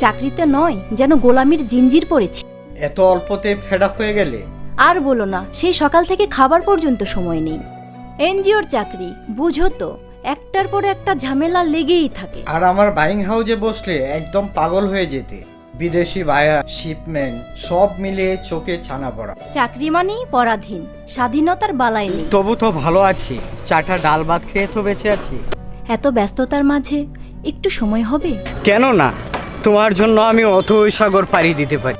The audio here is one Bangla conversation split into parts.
চাকরিতে নয়, যেন গোলামির জিঞ্জির পড়েছি। এত অল্পতে ফেড আপ হয়ে গেলে? আর বলো না, সেই সকাল থেকে খাবার পর্যন্ত সময় নেই। এনজিওর চাকরি বুঝো তো, একটার পর একটা ঝামেলা লেগেই থাকে। আর আমার বাইং হাউজে বসলে একদম পাগল হয়ে যেতে। বিদেশি বায়া, শিপমেন্ট সব মিলিয়ে চোখে ছানা পড়া। চাকরি মানেই পরাধীন, স্বাধীনতার বালাই নেই। তবু তো ভালো আছি, চাটা ডাল ভাত খেয়ে তো বেঁচে আছি। এত ব্যস্ততার মাঝে একটু সময় হবে? কেন না, তোমার জন্য আমি অথই সাগর পাড়ি দিতে পারি।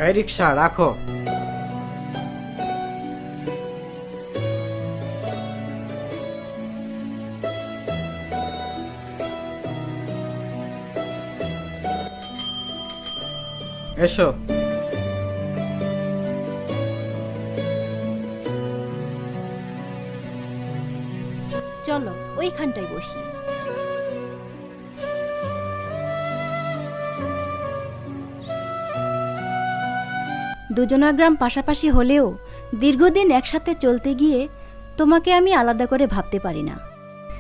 এই রিক্সা রাখো। এসো। চলো ওইখানটায় বসি। দুজনা গ্রাম পাশাপাশি হলেও দীর্ঘদিন একসাথে চলতে গিয়ে তোমাকে আমি আলাদা করে ভাবতে পারি না।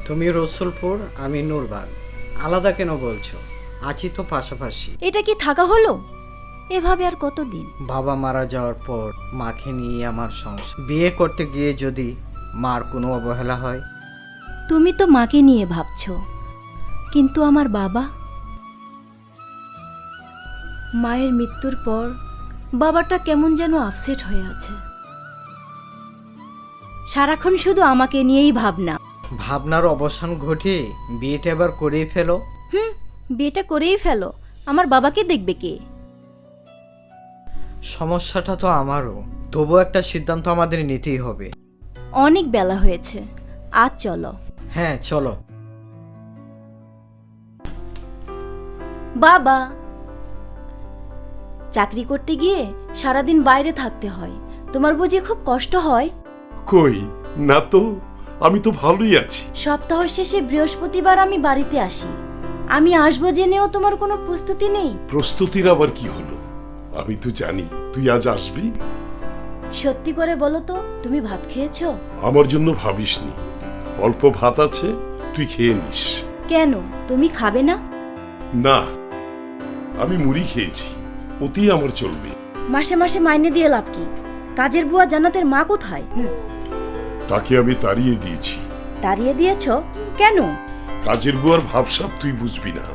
তুমি রসুলপুর, আমি নূরবাগ। আলাদা কেন বলছো? আছি তো পাশাপাশি। এটা কি থাকা হলো? এভাবে আর কতদিন? বাবা মারা যাওয়ার পর মাকে নিয়ে আমার সংসার। বিয়ে করতে গিয়ে যদি মার কোনো অবহেলা হয়? তুমি তো মাকে নিয়ে ভাবছো, কিন্তু আমার বাবা? মায়ের মৃত্যুর পর বাবাটা কেমন যেন আপসেট হয়ে আছে। সারাক্ষণ শুধু আমাকে নিয়েই ভাবনা। ভাবনার অবসান ঘটিয়ে বিয়েটা এবার করেই ফেলো। বিয়েটা করেই ফেলো, আমার বাবাকে দেখবে কে? সমস্যাটা তো আমারও, তবু একটা সিদ্ধান্ত আমাদের নিতেই হবে। অনেক বেলা হয়েছে, আজ চলো। হ্যাঁ চলো। বাবা, চাকরি করতে গিয়ে সারাদিন বাইরে থাকতে হয়, তোমার বুঝি খুব কষ্ট হয়? কই না তো, আমি তো ভালোই আছি। সপ্তাহ শেষে বৃহস্পতিবার আমি বাড়িতে আসি। আমি আসবো জেনেও তোমার কোনো প্রস্তুতি নেই। প্রস্তুতির আবার কি হলো? আমি তো জানি তুই আজ আসবি। সত্যি করে বলো তো, তুমি ভাত খেয়েছো? আমার জন্য ভাবিসনি, অল্প ভাত আছে, তুই খেয়ে নিস। কেন, তুমি খাবে না? না, আমি মুড়ি খেয়েছি, ওতেই আমার চলবে। মাসে মাসে মাইনে দিয়ে লাভ কি? কাজের বুয়া জান্নাতের মা কোথায়? তাকে আমি তাড়িয়ে দিয়েছি। তাড়িয়ে দিয়েছো কেন? কাজের বুয়ার ভাবসাব তুই বুঝবি না।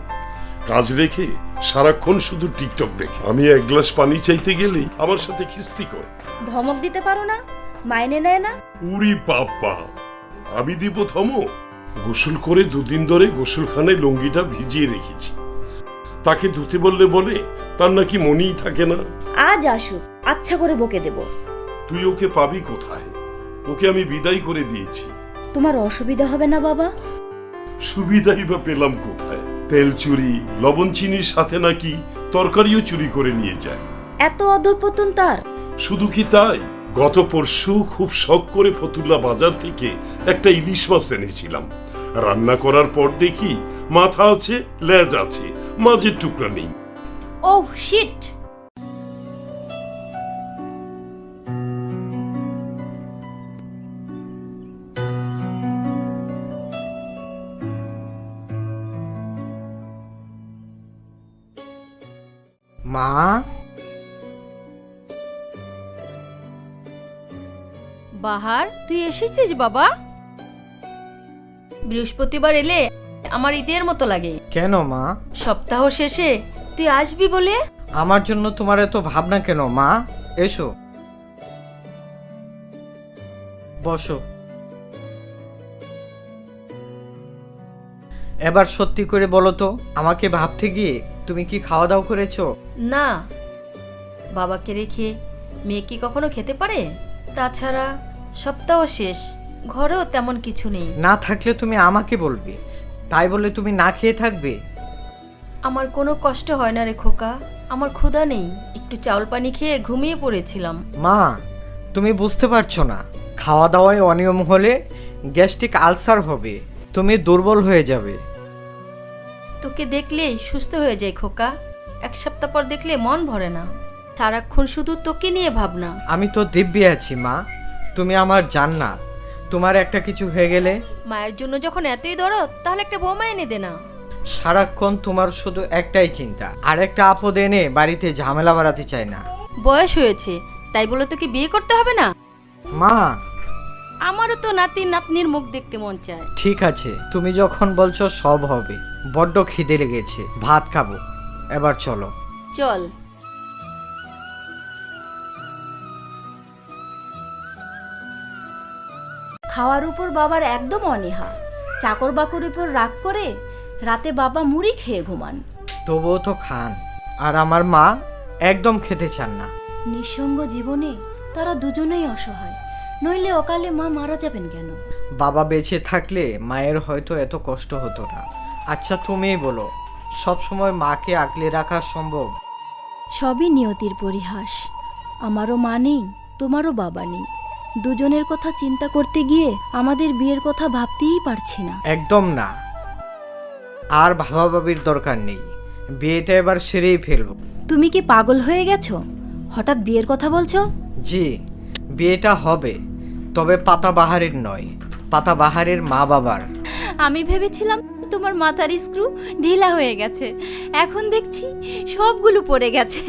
কাজ রেখে সারাক্ষণ শুধু টিকটক দেখে। আমি এক গ্লাস পানি চাইতে গেলেই আমার সাথে খিস্তি করে। ধমক দিতে পারো না? মাইনে নেয় না? উরি বাপ্পা, আমি দিব ধমক? গোসল করে দুদিন ধরে গোসলখানায় লুঙ্গিটা ভিজিয়ে রেখেছি, তাকে ধুতে বললে বলে তার নাকি মনেই থাকে না। আজ আসুক, আচ্ছা করে বকে দেব। তুই ওকে পাবি কোথায়? ওকে আমি বিদায় করে দিয়েছি। তোমার অসুবিধা হবে না বাবা? সুবিধাই বা পেলাম কোথায়? তেল চুরি, লবণ চিনির সাথে নাকি তরকারিও চুরি করে নিয়ে যায়। এত অধঃপতন তার? শুধু কি তাই, গত পরশু খুব শখ করে ফতুল্লা বাজার থেকে একটা ইলিশ মাছ এনেছিলাম। রান্না করার পর দেখি মাথা আছে, লেজ আছে, মাঝের টুকরা নেই। Oh shit! মা, বাহার, তুই এসেছিস বাবা? বৃহস্পতিবার এলে আমার ঈদের মতো লাগে। কেন মা? সপ্তাহ শেষে তুই আসবি বলে। আমার জন্য তোমার এত ভাবনা কেন মা? এসো, বসো। এবার সত্যি করে বলো তো, আমাকে ভাবতে গিয়ে তুমি কি খাওয়া দাওয়া করেছো? না, বাবাকে রেখে মেয়ে কি কখনো খেতে পারে? তাছাড়া সপ্তাহ শেষ, ঘরেও তেমন কিছু নেই। না থাকলে তুমি আমাকে বলবে, তাই বলে তুমি না খেয়ে থাকবে? আমার কোনো কষ্ট হয় না রে খোকা, আমার ক্ষুধা নেই। একটু চাউল পানি খেয়ে ঘুমিয়ে পড়েছিলাম। মা, তুমি বুঝতে পারছো না, খাওয়া দাওয়ায় অনিয়ম হলে গ্যাস্ট্রিক আলসার হবে, তুমি দুর্বল হয়ে যাবে। তোকে দেখলেই সুস্থ হয়ে যায় খোকা, এক সপ্তাহ পর দেখলে মন ভরে না। সারাক্ষণ শুধু তোকে নিয়ে ভাবনা। আমি তো দিব্যি আছি মা, তুমি আমার জান্নাত। তোমার একটা কিছু হয়ে গেলে? মায়ের জন্য যখন এতই দরদ, তাহলে একটা বৌমা এনে দে না। সারাক্ষণ তোমার শুধু একটাই চিন্তা, আর একটা আপদ এনে বাড়িতে ঝামেলা বাড়াতে চাই না। বয়স হয়েছে তাই বলে তোকে বিয়ে করতে হবে না? মা, আমারও তো নাতি নাতনির মুখ দেখতে মন চায়। ঠিক আছে, তুমি যখন বলছো সব হবে। বড্ড খিদে লেগেছে, ভাত খাবো। এবার চলো। চল। খাওয়ার উপর বাবার একদম অনীহা। চাকর বাকর উপর রাগ করে রাতে বাবা মুড়ি খেয়ে ঘুমান। তবুও তো খান। আর আমার মা একদম খেতে চান না। নিঃসঙ্গ জীবনে তারা দুজনেই অসহায়, নইলে অকালে মা মারা যাবেন কেন? বাবা বেঁচে থাকলে মায়ের হয়তো এত কষ্ট হতো না। আচ্ছা তুমিই বলো, সবসময় মাকে আগলে রাখা সম্ভব? সবই নিয়তির পরিহাস। আমারও মা নেই, তোমারও বাবা নেই। দুজনের কথা চিন্তা করতে গিয়ে আমাদের বিয়ের কথা ভাবতেই পারছি না। একদম না, আর ভাবাভাবির দরকার নেই। বিয়েটা এবার সেরেই ফেলবো। তুমি কি পাগল হয়ে গেছো? হঠাৎ বিয়ের কথা বলছো? জি, বিয়েটা হবে, তবে পাতাবাহারের নয়, পাতাবাহারের মা বাবার। আমি ভেবেছিলাম তোমার মাথার স্ক্রু ঢিলা হয়ে গেছে, এখন দেখছি সবগুলো পড়ে গেছে।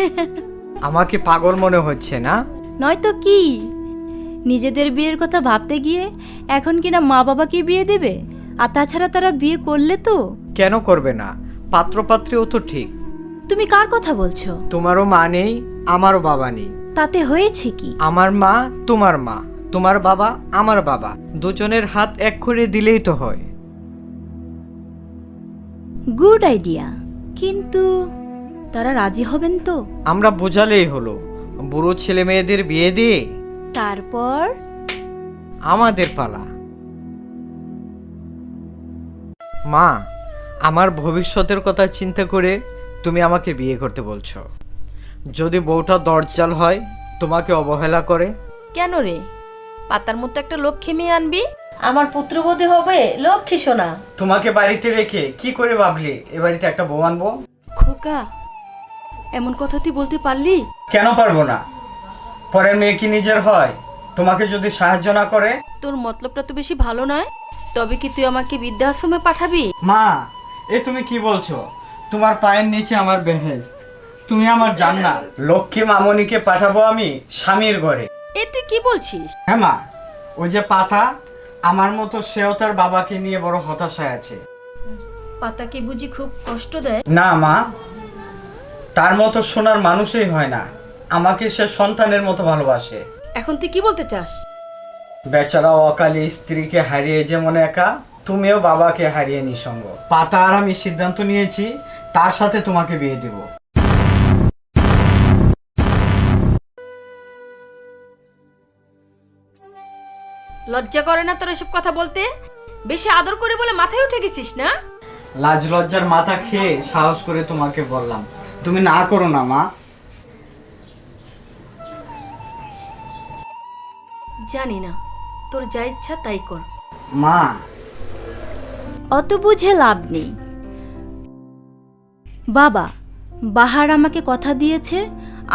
আমাকে পাগল মনে হচ্ছে না? নয়তো কি, নিজেদের বিয়ের কথা ভাবতে গিয়ে এখন কিনা মা বাবাকে বিয়ে দেবে? আর তাছাড়া তারা বিয়ে করলে তো। কেন করবে না? পাত্রপাত্রীও তো ঠিক। তুমি কার কথা বলছো? তোমারও মা নেই, আমারও বাবা নেই। তাতে হয়েছে কি? আমার মা তোমার মা, তোমার বাবা আমার বাবা, দুজনের হাত এক করে দিলেই তো হয়। গুড আইডিয়া, কিন্তু তারা রাজি হবেন তো? আমরা বোঝালেই হলো। বুড়ো ছেলে মেয়েদের বিয়ে দিয়ে তারপর আমাদের পালা। মা, আমার ভবিষ্যতের কথা চিন্তা করে তুমি আমাকে বিয়ে করতে বলছো। যদি বউটা দরজাল হয়, তোমাকে অবহেলা করে? কেন রে, পাতার মতো একটা লক্ষ্মী মেয়ে আনবি? আমার পুত্রবধূ হবে লক্ষ্মী সোনা। তোমাকে বাড়িতে রেখে কি করে ভাবলি এ বাড়িতে একটা বউ আনবো? খোকা, এমন কথা তুই বলতে পারলি? কেন পারবো না? পরের মেয়ে কি নিজের হয়? তোমাকে যদি সাহায্য না করে? তোর মতলবটা তো বেশি ভালো নয়। তবে কি তুই আমাকে বৃদ্ধাশ্রমে পাঠাবি? মা, এ তুমি কি বলছো? তোমার পায়ের নিচে আমার বেহেশত, তুমি আমার জান্নাত। লক্ষ্মী মামনিকে পাঠাবো আমি স্বামীর ঘরে। এ তুই কি বলছিস? হ্যাঁ মা, ওই যে পাতা, আমার মতো সেও তার বাবাকে নিয়ে বড় হতাশায় আছে। পাতাকে বুঝি খুব কষ্ট দেয়? না মা, তার মতো সোনার মানুষই হয় না। আমাকে সে সন্তানের মতো ভালোবাসে। এখন তুই কি বলতে চাস? বেচারা অকালে স্ত্রীকে হারিয়ে যেমন একা, তুমিও বাবাকে হারিয়ে নিঃসঙ্গ। পাতা আর আমি সিদ্ধান্ত নিয়েছি, তার সাথে তোমাকে বিয়ে দেব। লজ্জা করে না তোর এসব কথা বলতে? বেশি আদর করে বলে মাথায় উঠে গেছিস না? লাজ লজ্জার মাথা খেয়ে সাহস করে তোমাকে বললাম, তুমি না করো না মা। জানি না, তোর যা ইচ্ছা তাই কর। মা, অত বুঝে লাভ নেই। বাবা, বাহার আমাকে কথা দিয়েছে,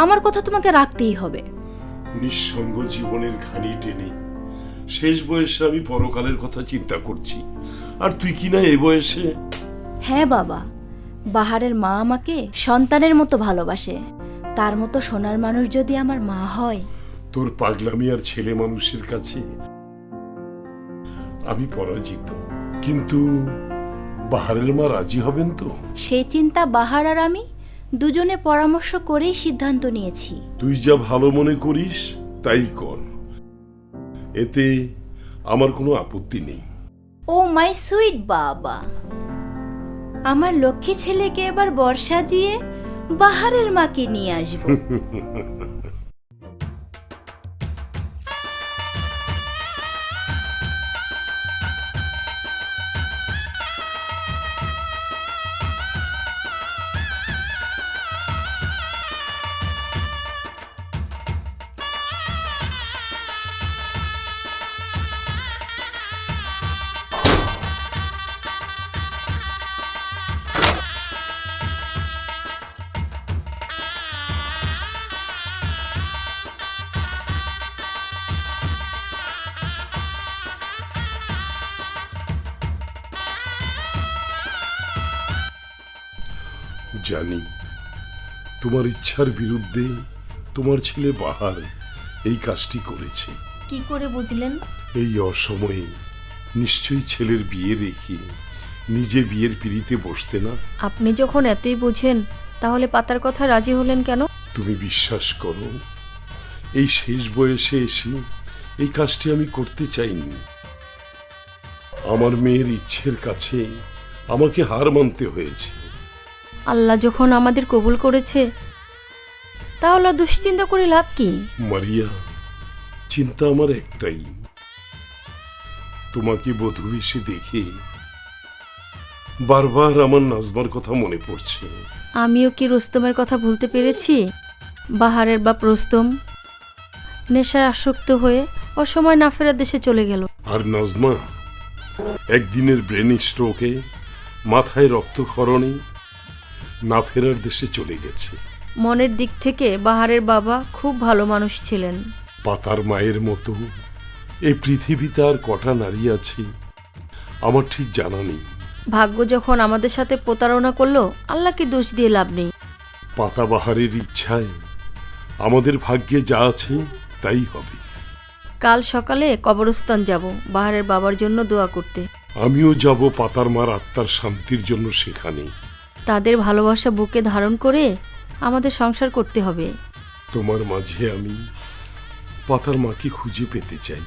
আমার কথা তোমাকে রাখতেই হবে। নিঃসঙ্গ জীবনের ঘানি টেনে শেষ বয়সে আমি পরকালের কথা চিন্তা করছি, আর তুই কি না এ বয়সে? হ্যাঁ বাবা, বাহারের মা আমাকে সন্তানের মতো ভালোবাসে। তার মতো সোনার মানুষ যদি আমার মা হয়। তোর পাগলামি আর ছেলে মানুষের কাছে আমি পরাজিত। কিন্তু বাহারের মা রাজি হবেন তো? সেই চিন্তা বাহার আর আমি দুজনে পরামর্শ করেই সিদ্ধান্ত নিয়েছি। তুই যা ভালো মনে করিস তাই কর, এতে আমার কোনো আপত্তি নেই। ও মাই সুইট বাবা, আমার লক্ষ্মী ছেলেকে এবার বর্ষা দিয়ে বাহারের মাকে নিয়ে আসবো। জানি তোমার ইচ্ছার বিরুদ্ধে তোমার ছেলে বাহার এই কাজটি করেছে। কি করে বুঝলেন? এই অসময়ে নিশ্চয়ই ছেলের বিয়ে রেখে নিজে বিয়ের পিড়িতে বসতে না। আপনি যখন এতই বুঝেন তাহলে পাতার কথা রাজি হলেন কেন? তুমি বিশ্বাস করো, এই শেষ বয়সে এসে এই কাজটি আমি করতে চাইনি। আমার মেয়ের ইচ্ছের কাছে আমাকে হার মানতে হয়েছে। আল্লাহ যখন আমাদের কবুল করেছে তাহলে দুশ্চিন্তা করে লাভ কি? মারিয়া, চিন্তা আমার একটাই, তোমাকে বধূ এসে দেখে বারবার আমার নাজমার কথা মনে পড়ছে। আমিও কি রুস্তমের কথা ভুলতে পেরেছি? বাহারের বাপ রুস্তম নেশায় আসক্ত হয়ে অসময় না ফেরার দেশে চলে গেল। আর নাজমা একদিনের ব্রেন স্ট্রোকে মাথায় রক্তক্ষরণে না ফেরার দেশে চলে গেছে। মনের দিক থেকে বাহারের বাবা খুব ভালো মানুষ ছিলেন। পাতার মায়ের মতো এই পৃথিবীতে আর কটা নারী আছে আমার ঠিক জানা নেই। ভাগ্য যখন আমাদের সাথে প্রতারণা করলো, আল্লাহকে দোষ দিয়ে লাভ নেই। পাতাবাহারের ইচ্ছায় আমাদের ভাগ্যে যা আছে তাই হবে। কাল সকালে কবরস্থান যাব বাহারের বাবার জন্য দোয়া করতে। আমিও যাব পাতার মার আত্মার শান্তির জন্য সেখানে। তাদের ভালোবাসা বুকে ধারণ করে আমাদের সংসার করতে হবে। তোমার মাঝে আমি পাতার মাকে খুঁজে পেতে চাই।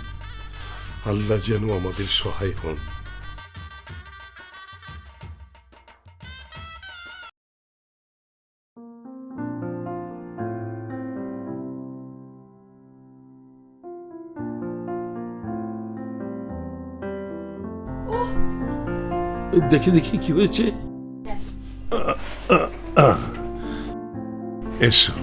আল্লাহ যেন আমাদের সহায় হন। দেখি দেখি কি হয়েছে। এসো।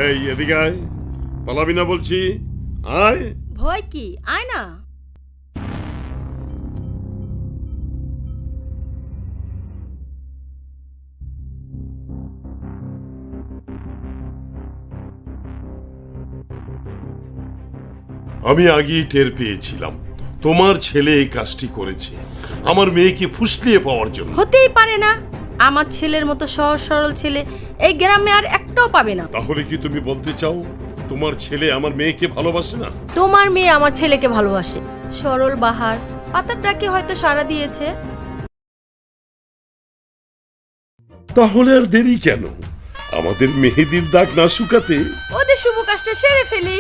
এই এদিকে আয়, পালাবি না বলছি, আয়। ভয় কি? আয় না। আমি আগেই টের পেয়েছিলাম তোমার ছেলে এই কাজটি করেছে আমার মেয়েকে ফুসলিয়ে পাওয়ার জন্য। হতেই পারে না, আমার ছেলের মতো সহজ সরল ছেলে এই গ্রামে আর একটাও পাবে না। তাহলে কি তুমি বলতে চাও তোমার ছেলে আমার মেয়েকে ভালোবাসে না? তোমার মেয়ে আমার ছেলেকে ভালোবাসে। সরল বাহার পাতার ডাকে হয়তো সাড়া দিয়েছে। তাহলে আর দেরি কেন? আমাদের মেহেদির দাগ না শুকাতে ওদের শুভ কাজটা সেরে ফেলি।